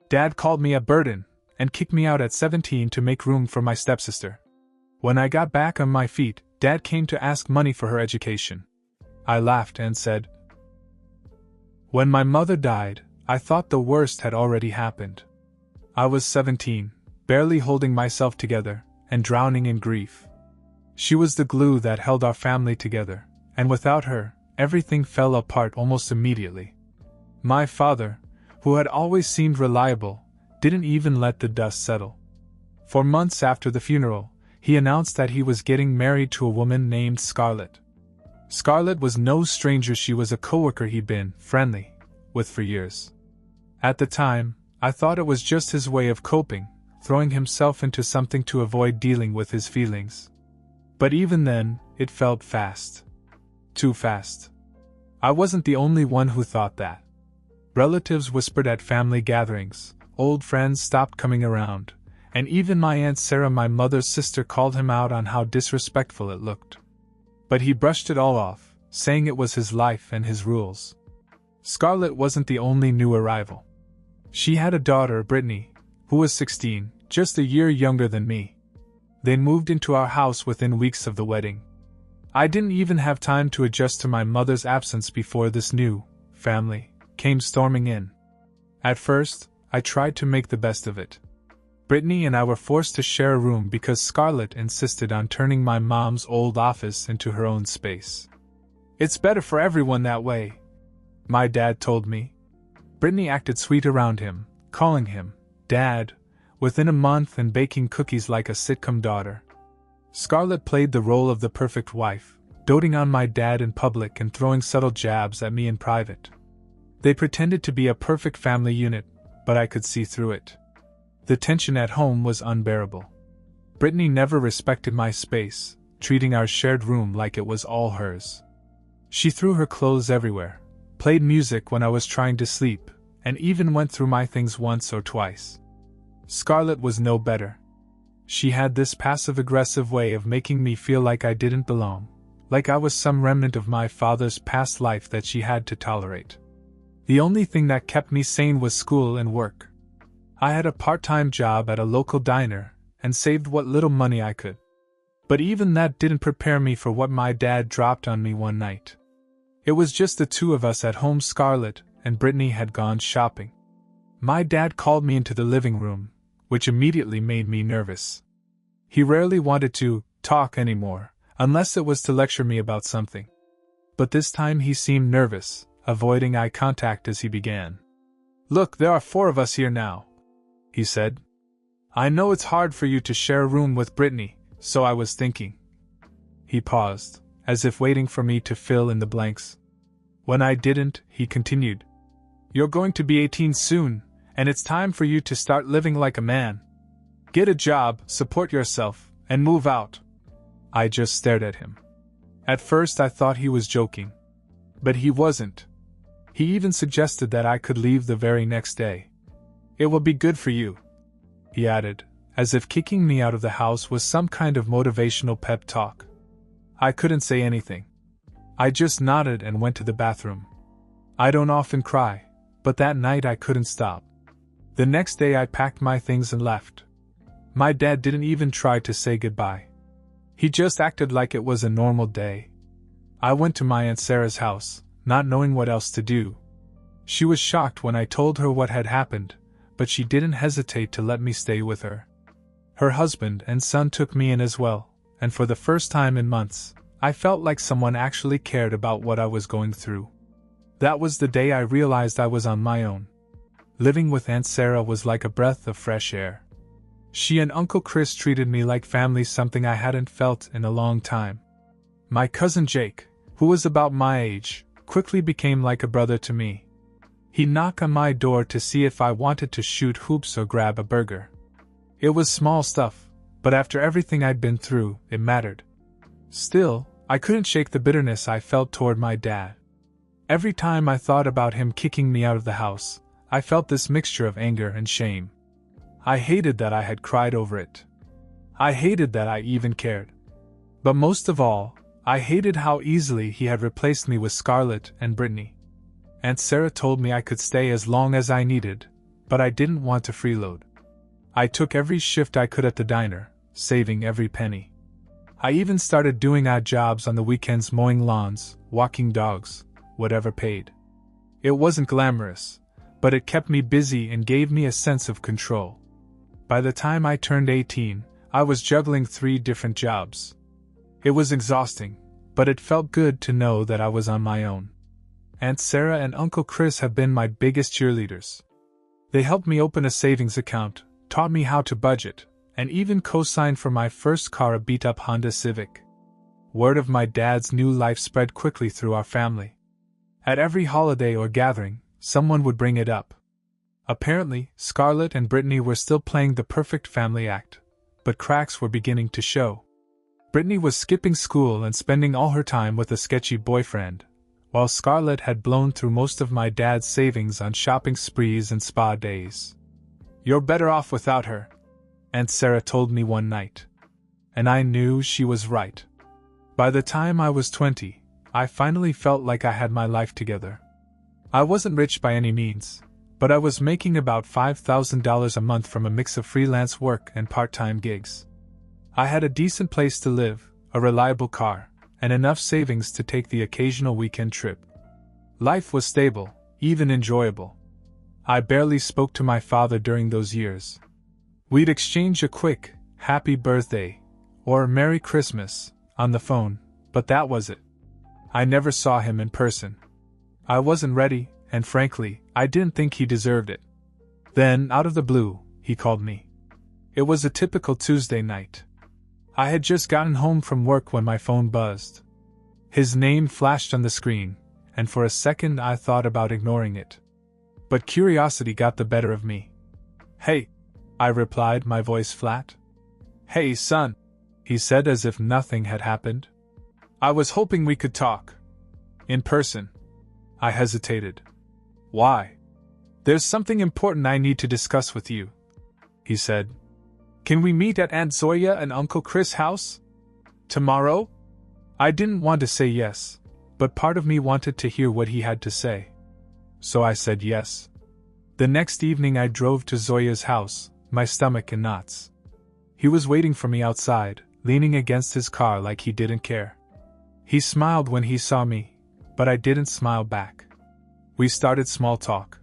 Dad called me a burden, and kicked me out at 17 to make room for my stepsister. When I got back on my feet, Dad came to ask money for her education. I laughed and said, "When my mother died, I thought the worst had already happened. I was 17, barely holding myself together, and drowning in grief. She was the glue that held our family together, and without her, everything fell apart almost immediately. My father, who had always seemed reliable, didn't even let the dust settle. For months after the funeral, he announced that he was getting married to a woman named Scarlett. Scarlett was no stranger. She was a coworker he'd been friendly with for years. At the time, I thought it was just his way of coping, throwing himself into something to avoid dealing with his feelings. But even then, it felt fast. Too fast. I wasn't the only one who thought that. Relatives whispered at family gatherings, old friends stopped coming around, and even my Aunt Sarah, my mother's sister, called him out on how disrespectful it looked. But he brushed it all off, saying it was his life and his rules. Scarlett wasn't the only new arrival. She had a daughter, Brittany, who was 16, just a year younger than me. They moved into our house within weeks of the wedding. I didn't even have time to adjust to my mother's absence before this new family came storming in. At first, I tried to make the best of it. Brittany and I were forced to share a room because Scarlett insisted on turning my mom's old office into her own space. "It's better for everyone that way," my dad told me. Brittany acted sweet around him, calling him Dad within a month and baking cookies like a sitcom daughter. Scarlett played the role of the perfect wife, doting on my dad in public and throwing subtle jabs at me in private. They pretended to be a perfect family unit, but I could see through it. The tension at home was unbearable. Brittany never respected my space, treating our shared room like it was all hers. She threw her clothes everywhere, played music when I was trying to sleep, and even went through my things once or twice. Scarlett was no better. She had this passive-aggressive way of making me feel like I didn't belong, like I was some remnant of my father's past life that she had to tolerate. The only thing that kept me sane was school and work. I had a part-time job at a local diner, and saved what little money I could. But even that didn't prepare me for what my dad dropped on me one night. It was just the two of us at home. Scarlett and Brittany had gone shopping. My dad called me into the living room, which immediately made me nervous. He rarely wanted to talk anymore, unless it was to lecture me about something. But this time he seemed nervous, avoiding eye contact as he began. "Look, there are 4 of us here now," he said. "I know it's hard for you to share a room with Brittany, so I was thinking." He paused, as if waiting for me to fill in the blanks. When I didn't, he continued. "You're going to be 18 soon, and it's time for you to start living like a man. Get a job, support yourself, and move out." I just stared at him. At first I thought he was joking. But he wasn't. He even suggested that I could leave the very next day. "It will be good for you," he added, as if kicking me out of the house was some kind of motivational pep talk. I couldn't say anything. I just nodded and went to the bathroom. I don't often cry, but that night I couldn't stop. The next day I packed my things and left. My dad didn't even try to say goodbye. He just acted like it was a normal day. I went to my Aunt Sarah's house, not knowing what else to do. She was shocked when I told her what had happened, but she didn't hesitate to let me stay with her. Her husband and son took me in as well, and for the first time in months, I felt like someone actually cared about what I was going through. That was the day I realized I was on my own. Living with Aunt Sarah was like a breath of fresh air. She and Uncle Chris treated me like family, something I hadn't felt in a long time. My cousin Jake, who was about my age, quickly became like a brother to me. He'd knock on my door to see if I wanted to shoot hoops or grab a burger. It was small stuff, but after everything I'd been through, it mattered. Still, I couldn't shake the bitterness I felt toward my dad. Every time I thought about him kicking me out of the house, I felt this mixture of anger and shame. I hated that I had cried over it. I hated that I even cared. But most of all, I hated how easily he had replaced me with Scarlett and Brittany. Aunt Sarah told me I could stay as long as I needed, But I didn't want to freeload. I took every shift I could at the diner, saving every penny. I even started doing odd jobs on the weekends, mowing lawns, walking dogs, whatever paid. It wasn't glamorous, but it kept me busy and gave me a sense of control. By the time I turned 18, I was juggling 3 different jobs. It was exhausting, but it felt good to know that I was on my own. Aunt Sarah and Uncle Chris have been my biggest cheerleaders. They helped me open a savings account, taught me how to budget, and even co-signed for my first car, a beat-up Honda Civic. Word of my dad's new life spread quickly through our family. At every holiday or gathering, someone would bring it up. Apparently, Scarlett and Brittany were still playing the perfect family act, but cracks were beginning to show. Brittany was skipping school and spending all her time with a sketchy boyfriend, while Scarlett had blown through most of my dad's savings on shopping sprees and spa days. "You're better off without her," Aunt Sarah told me one night. And I knew she was right. By the time I was 20, I finally felt like I had my life together. I wasn't rich by any means, but I was making about $5,000 a month from a mix of freelance work and part-time gigs. I had a decent place to live, a reliable car, and enough savings to take the occasional weekend trip. Life was stable, even enjoyable. I barely spoke to my father during those years. We'd exchange a quick, "Happy Birthday," or "Merry Christmas," on the phone, but that was it. I never saw him in person. I wasn't ready, and frankly, I didn't think he deserved it. Then, out of the blue, he called me. It was a typical Tuesday night. I had just gotten home from work when my phone buzzed. His name flashed on the screen, and for a second I thought about ignoring it. But curiosity got the better of me. "Hey," I replied, my voice flat. "Hey, son," he said as if nothing had happened. "I was hoping we could talk. In person." I hesitated. "Why?" "There's something important I need to discuss with you," he said. "Can we meet at Aunt Zoya and Uncle Chris' house? Tomorrow?" I didn't want to say yes, but part of me wanted to hear what he had to say. So I said yes. The next evening I drove to Zoya's house, my stomach in knots. He was waiting for me outside, leaning against his car like he didn't care. He smiled when he saw me, but I didn't smile back. We started small talk.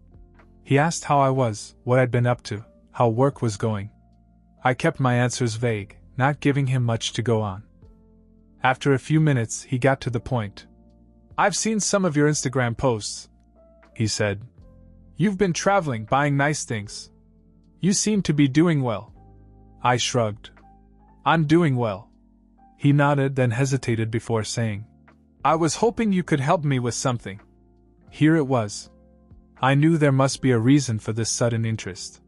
He asked how I was, what I'd been up to, how work was going. I kept my answers vague, not giving him much to go on. After a few minutes, he got to the point. "I've seen some of your Instagram posts," he said. "You've been traveling, buying nice things. You seem to be doing well." I shrugged. "I'm doing well." He nodded, then hesitated before saying, "I was hoping you could help me with something." Here it was. I knew there must be a reason for this sudden interest.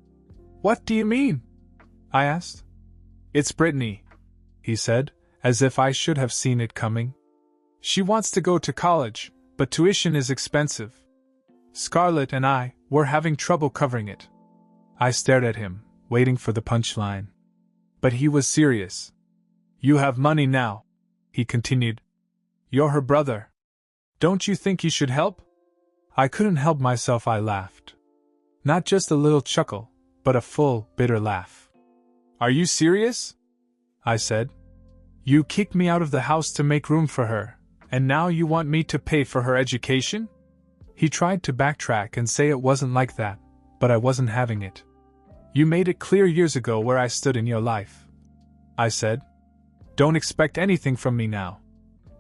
"What do you mean?" I asked. "It's Brittany," he said, as if I should have seen it coming. "She wants to go to college, but tuition is expensive. Scarlett and I were having trouble covering it." I stared at him, waiting for the punchline. But he was serious. "You have money now," he continued. "You're her brother. Don't you think you should help?" I couldn't help myself, I laughed. Not just a little chuckle, but a full, bitter laugh. "Are you serious?" I said. "You kicked me out of the house to make room for her, and now you want me to pay for her education?" He tried to backtrack and say it wasn't like that, but I wasn't having it. "You made it clear years ago where I stood in your life," I said. "Don't expect anything from me now."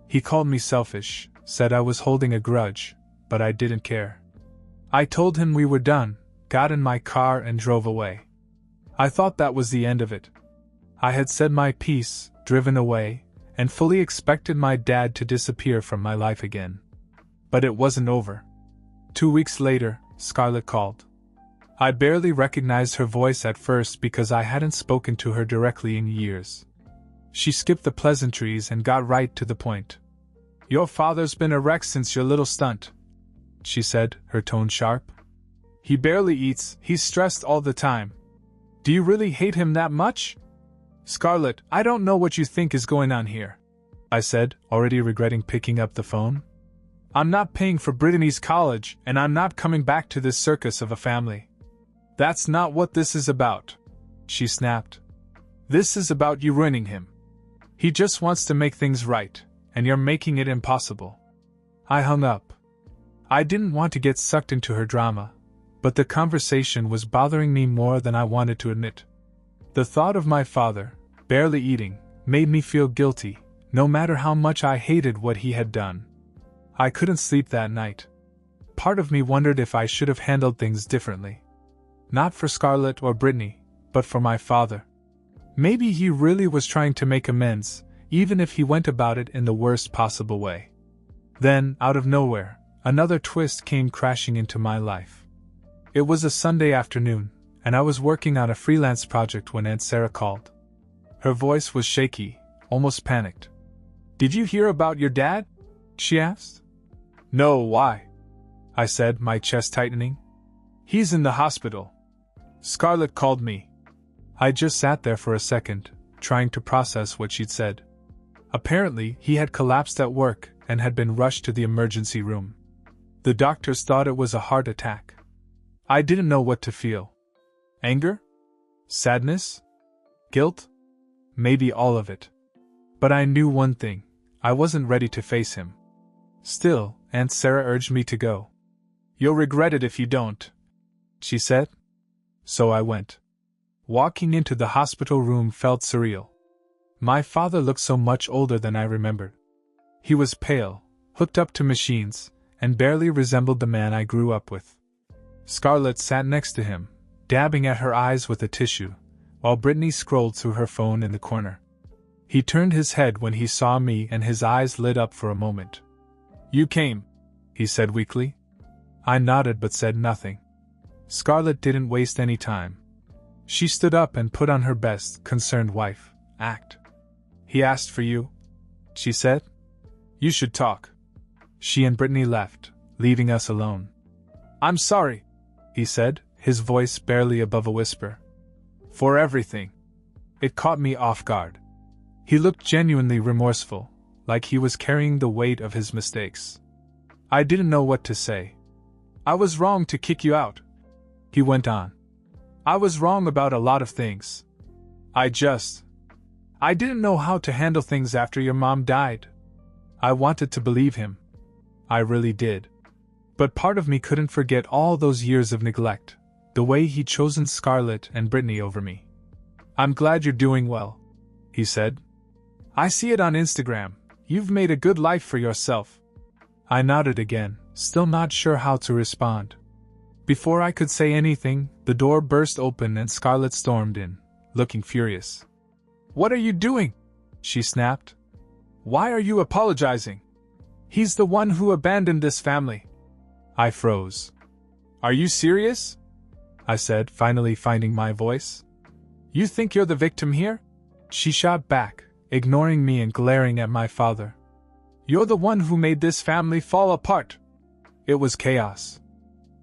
He called me selfish, said I was holding a grudge, but I didn't care. I told him we were done, got in my car and drove away. I thought that was the end of it. I had said my piece, driven away, and fully expected my dad to disappear from my life again. But it wasn't over. 2 weeks later, Scarlett called. I barely recognized her voice at first because I hadn't spoken to her directly in years. She skipped the pleasantries and got right to the point. "Your father's been a wreck since your little stunt," she said, her tone sharp. "He barely eats, he's stressed all the time. Do you really hate him that much?" "Scarlett, I don't know what you think is going on here," I said, already regretting picking up the phone. "I'm not paying for Brittany's college, and I'm not coming back to this circus of a family." That's not what this is about, she snapped. This is about you ruining him. He just wants to make things right, and you're making it impossible. I hung up. I didn't want to get sucked into her drama, but the conversation was bothering me more than I wanted to admit. The thought of my father, barely eating, made me feel guilty, no matter how much I hated what he had done. I couldn't sleep that night. Part of me wondered if I should have handled things differently. Not for Scarlett or Brittany, but for my father. Maybe he really was trying to make amends, even if he went about it in the worst possible way. Then, out of nowhere, another twist came crashing into my life. It was a Sunday afternoon, and I was working on a freelance project when Aunt Sarah called. Her voice was shaky, almost panicked. "Did you hear about your dad?" she asked. "No, why?" I said, my chest tightening. "He's in the hospital. Scarlett called me." I just sat there for a second, trying to process what she'd said. Apparently, he had collapsed at work and had been rushed to the emergency room. The doctors thought it was a heart attack. I didn't know what to feel. Anger? Sadness? Guilt? Maybe all of it. But I knew one thing: I wasn't ready to face him. Still, Aunt Sarah urged me to go. "You'll regret it if you don't," she said. So I went. Walking into the hospital room felt surreal. My father looked so much older than I remembered. He was pale, hooked up to machines, and barely resembled the man I grew up with. Scarlett sat next to him, dabbing at her eyes with a tissue, while Brittany scrolled through her phone in the corner. He turned his head when he saw me and his eyes lit up for a moment. "You came," he said weakly. I nodded but said nothing. Scarlett didn't waste any time. She stood up and put on her best, concerned wife act. "He asked for you," she said. "You should talk." She and Brittany left, leaving us alone. "I'm sorry," he said, his voice barely above a whisper. "For everything." It caught me off guard. He looked genuinely remorseful, like he was carrying the weight of his mistakes. I didn't know what to say. "I was wrong to kick you out," he went on. "I was wrong about a lot of things. I didn't know how to handle things after your mom died." I wanted to believe him. I really did. But part of me couldn't forget all those years of neglect, the way he'd chosen Scarlett and Brittany over me. "I'm glad you're doing well," he said. "I see it on Instagram. You've made a good life for yourself." I nodded again, still not sure how to respond. Before I could say anything, the door burst open and Scarlett stormed in, looking furious. "What are you doing?" she snapped. "Why are you apologizing? He's the one who abandoned this family." I froze. "Are you serious?" I said, finally finding my voice. "You think you're the victim here?" She shot back, ignoring me and glaring at my father. "You're the one who made this family fall apart." It was chaos.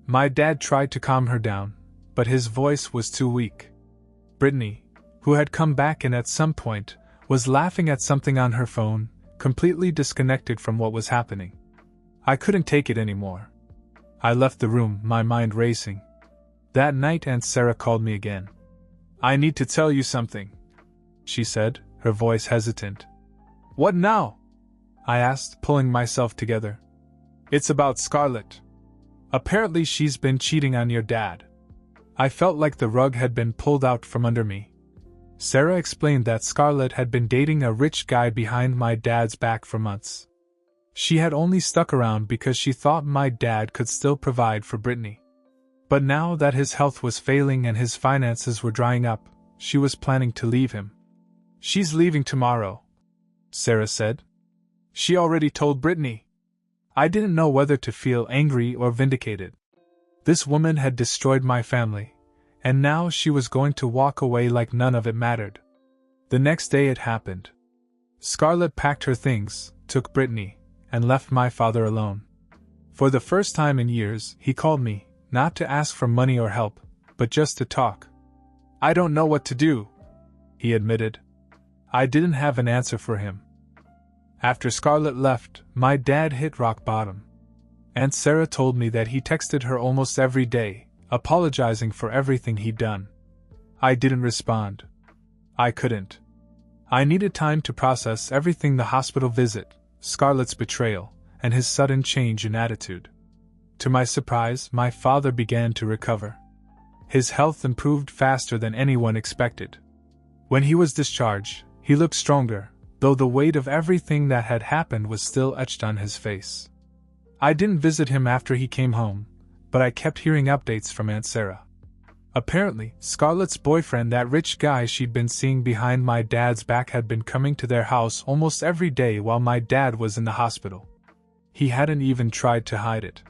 My dad tried to calm her down, but his voice was too weak. Brittany, who had come back in at some point, was laughing at something on her phone, completely disconnected from what was happening. I couldn't take it anymore. I left the room, my mind racing. That night Aunt Sarah called me again. "I need to tell you something," she said, her voice hesitant. "What now?" I asked, pulling myself together. "It's about Scarlett. Apparently she's been cheating on your dad." I felt like the rug had been pulled out from under me. Sarah explained that Scarlett had been dating a rich guy behind my dad's back for months. She had only stuck around because she thought my dad could still provide for Brittany. But now that his health was failing and his finances were drying up, she was planning to leave him. "She's leaving tomorrow," Sarah said. "She already told Brittany." I didn't know whether to feel angry or vindicated. This woman had destroyed my family, and now she was going to walk away like none of it mattered. The next day it happened. Scarlett packed her things, took Brittany, and left my father alone. For the first time in years, he called me, not to ask for money or help, but just to talk. "I don't know what to do," he admitted. I didn't have an answer for him. After Scarlett left, my dad hit rock bottom. Aunt Sarah told me that he texted her almost every day, apologizing for everything he'd done. I didn't respond. I couldn't. I needed time to process everything: the hospital visit, Scarlett's betrayal, and his sudden change in attitude. To my surprise, my father began to recover. His health improved faster than anyone expected. When he was discharged, he looked stronger, though the weight of everything that had happened was still etched on his face. I didn't visit him after he came home, but I kept hearing updates from Aunt Sarah. Apparently, Scarlett's boyfriend, that rich guy she'd been seeing behind my dad's back, had been coming to their house almost every day while my dad was in the hospital. He hadn't even tried to hide it.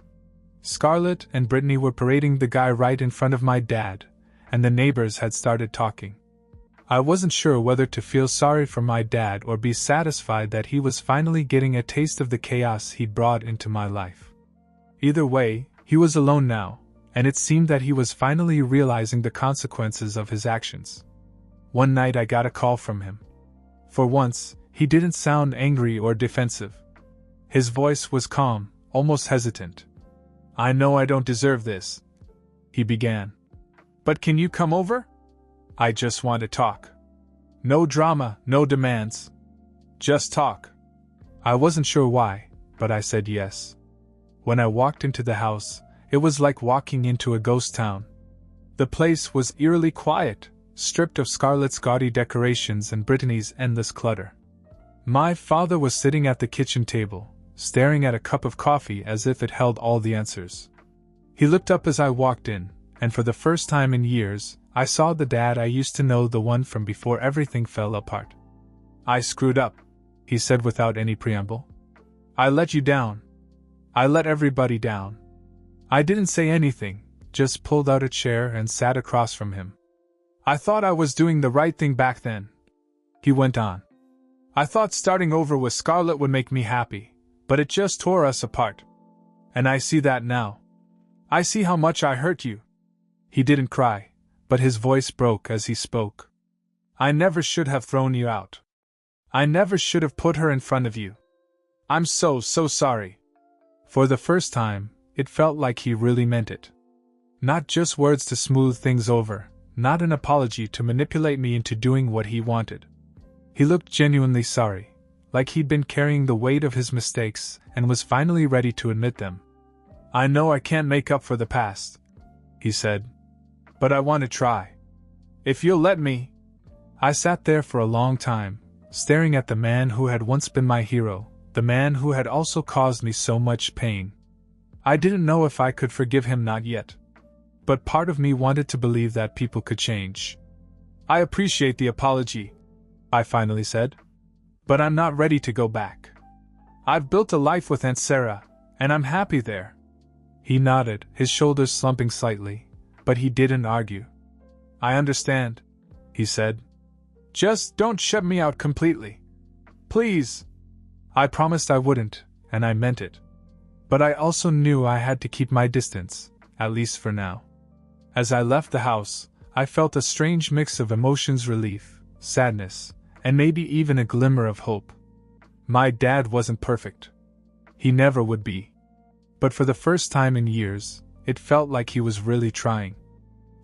Scarlett and Brittany were parading the guy right in front of my dad, and the neighbors had started talking. I wasn't sure whether to feel sorry for my dad or be satisfied that he was finally getting a taste of the chaos he'd brought into my life. Either way, he was alone now, and it seemed that he was finally realizing the consequences of his actions. One night I got a call from him. For once, he didn't sound angry or defensive. His voice was calm, almost hesitant. "I know I don't deserve this," he began. "But can you come over? I just want to talk. No drama, no demands. Just talk." I wasn't sure why, but I said yes. When I walked into the house, it was like walking into a ghost town. The place was eerily quiet, stripped of Scarlett's gaudy decorations and Brittany's endless clutter. My father was sitting at the kitchen table, staring at a cup of coffee as if it held all the answers. He looked up as I walked in, and for the first time in years, I saw the dad I used to know, the one from before everything fell apart. "I screwed up," he said without any preamble. "I let you down. I let everybody down." I didn't say anything, just pulled out a chair and sat across from him. "I thought I was doing the right thing back then," he went on. "I thought starting over with Scarlett would make me happy, but it just tore us apart. And I see that now. I see how much I hurt you." He didn't cry, but his voice broke as he spoke. "I never should have thrown you out. I never should have put her in front of you. I'm so sorry." For the first time, it felt like he really meant it. Not just words to smooth things over, not an apology to manipulate me into doing what he wanted. He looked genuinely sorry, like he'd been carrying the weight of his mistakes and was finally ready to admit them. "I know I can't make up for the past," he said, "but I want to try. If you'll let me." I sat there for a long time, staring at the man who had once been my hero, the man who had also caused me so much pain. I didn't know if I could forgive him, not yet. But part of me wanted to believe that people could change. "I appreciate the apology," I finally said. "But I'm not ready to go back. I've built a life with Aunt Sarah, and I'm happy there." He nodded, his shoulders slumping slightly, but he didn't argue. "I understand," he said. "Just don't shut me out completely. Please." I promised I wouldn't, and I meant it. But I also knew I had to keep my distance, at least for now. As I left the house, I felt a strange mix of emotions: relief, sadness, and maybe even a glimmer of hope. My dad wasn't perfect. He never would be. But for the first time in years, it felt like he was really trying.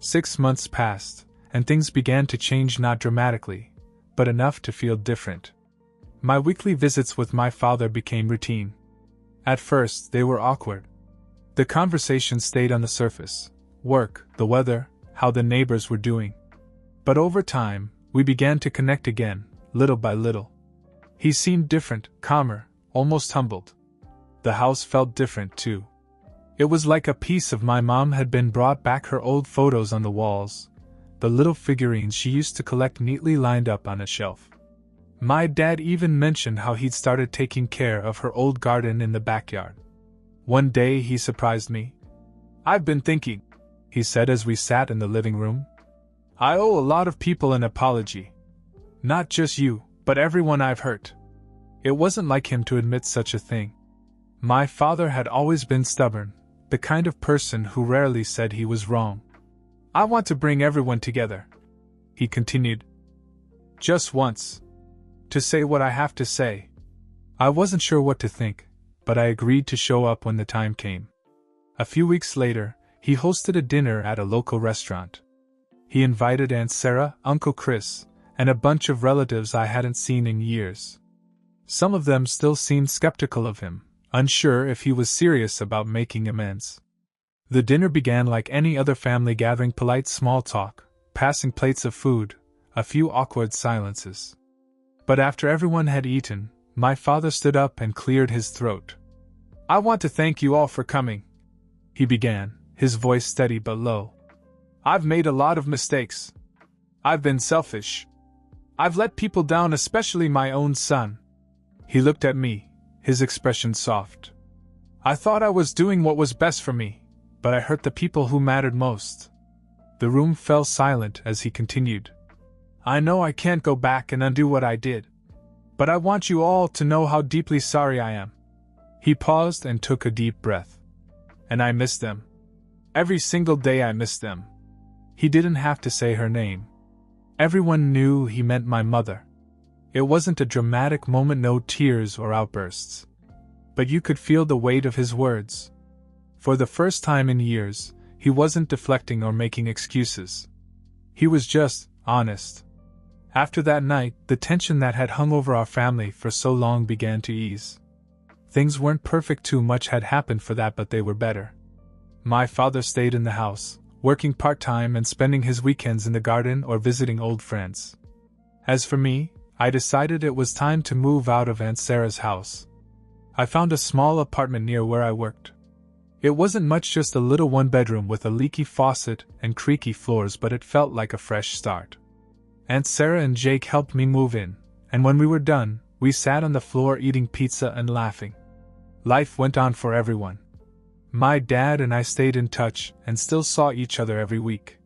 6 months passed, and things began to change, not dramatically, but enough to feel different. My weekly visits with my father became routine. At first, they were awkward. The conversation stayed on the surface: work, the weather, how the neighbors were doing. But over time, we began to connect again, little by little. He seemed different, calmer, almost humbled. The house felt different too. It was like a piece of my mom had been brought back: her old photos on the walls, the little figurines she used to collect neatly lined up on a shelf. My dad even mentioned how he'd started taking care of her old garden in the backyard. One day he surprised me. "I've been thinking," he said as we sat in the living room. "I owe a lot of people an apology. Not just you, but everyone I've hurt." It wasn't like him to admit such a thing. My father had always been stubborn, the kind of person who rarely said he was wrong. "I want to bring everyone together," he continued. "Just once. To say what I have to say." I wasn't sure what to think, but I agreed to show up when the time came. A few weeks later, he hosted a dinner at a local restaurant. He invited Aunt Sarah, Uncle Chris, and a bunch of relatives I hadn't seen in years. Some of them still seemed skeptical of him, unsure if he was serious about making amends. The dinner began like any other family gathering, polite small talk, passing plates of food, a few awkward silences. But after everyone had eaten, my father stood up and cleared his throat. "I want to thank you all for coming," he began, his voice steady but low. "I've made a lot of mistakes. I've been selfish. I've let people down, especially my own son." He looked at me, his expression soft. "I thought I was doing what was best for me, but I hurt the people who mattered most." The room fell silent as he continued. "I know I can't go back and undo what I did, but I want you all to know how deeply sorry I am." He paused and took a deep breath. "And I miss them. Every single day I miss them." He didn't have to say her name. Everyone knew he meant my mother. It wasn't a dramatic moment, no tears or outbursts. But you could feel the weight of his words. For the first time in years, he wasn't deflecting or making excuses. He was just honest. After that night, the tension that had hung over our family for so long began to ease. Things weren't perfect, too much had happened for that, but they were better. My father stayed in the house, working part-time and spending his weekends in the garden or visiting old friends. As for me, I decided it was time to move out of Aunt Sarah's house. I found a small apartment near where I worked. It wasn't much, just a little one-bedroom with a leaky faucet and creaky floors, but it felt like a fresh start. Aunt Sarah and Jake helped me move in, and when we were done, we sat on the floor eating pizza and laughing. Life went on for everyone. My dad and I stayed in touch and still saw each other every week.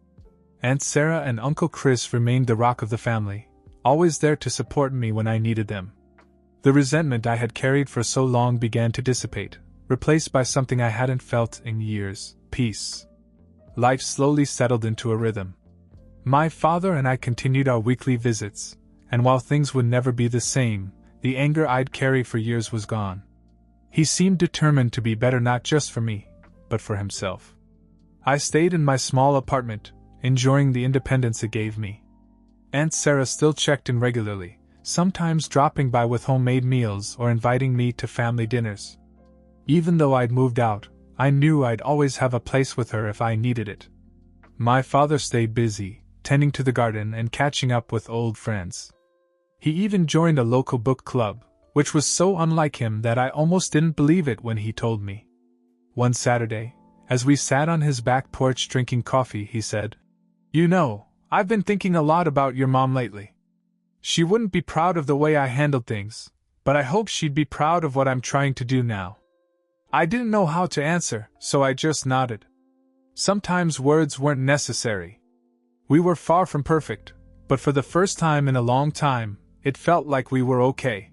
Aunt Sarah and Uncle Chris remained the rock of the family, always there to support me when I needed them. The resentment I had carried for so long began to dissipate, replaced by something I hadn't felt in years: peace. Life slowly settled into a rhythm. My father and I continued our weekly visits, and while things would never be the same, the anger I'd carried for years was gone. He seemed determined to be better, not just for me, but for himself. I stayed in my small apartment, enjoying the independence it gave me. Aunt Sarah still checked in regularly, sometimes dropping by with homemade meals or inviting me to family dinners. Even though I'd moved out, I knew I'd always have a place with her if I needed it. My father stayed busy, tending to the garden and catching up with old friends. He even joined a local book club, which was so unlike him that I almost didn't believe it when he told me. One Saturday, as we sat on his back porch drinking coffee, he said, "You know, I've been thinking a lot about your mom lately. She wouldn't be proud of the way I handled things, but I hope she'd be proud of what I'm trying to do now." I didn't know how to answer, so I just nodded. Sometimes words weren't necessary. We were far from perfect, but for the first time in a long time, it felt like we were okay.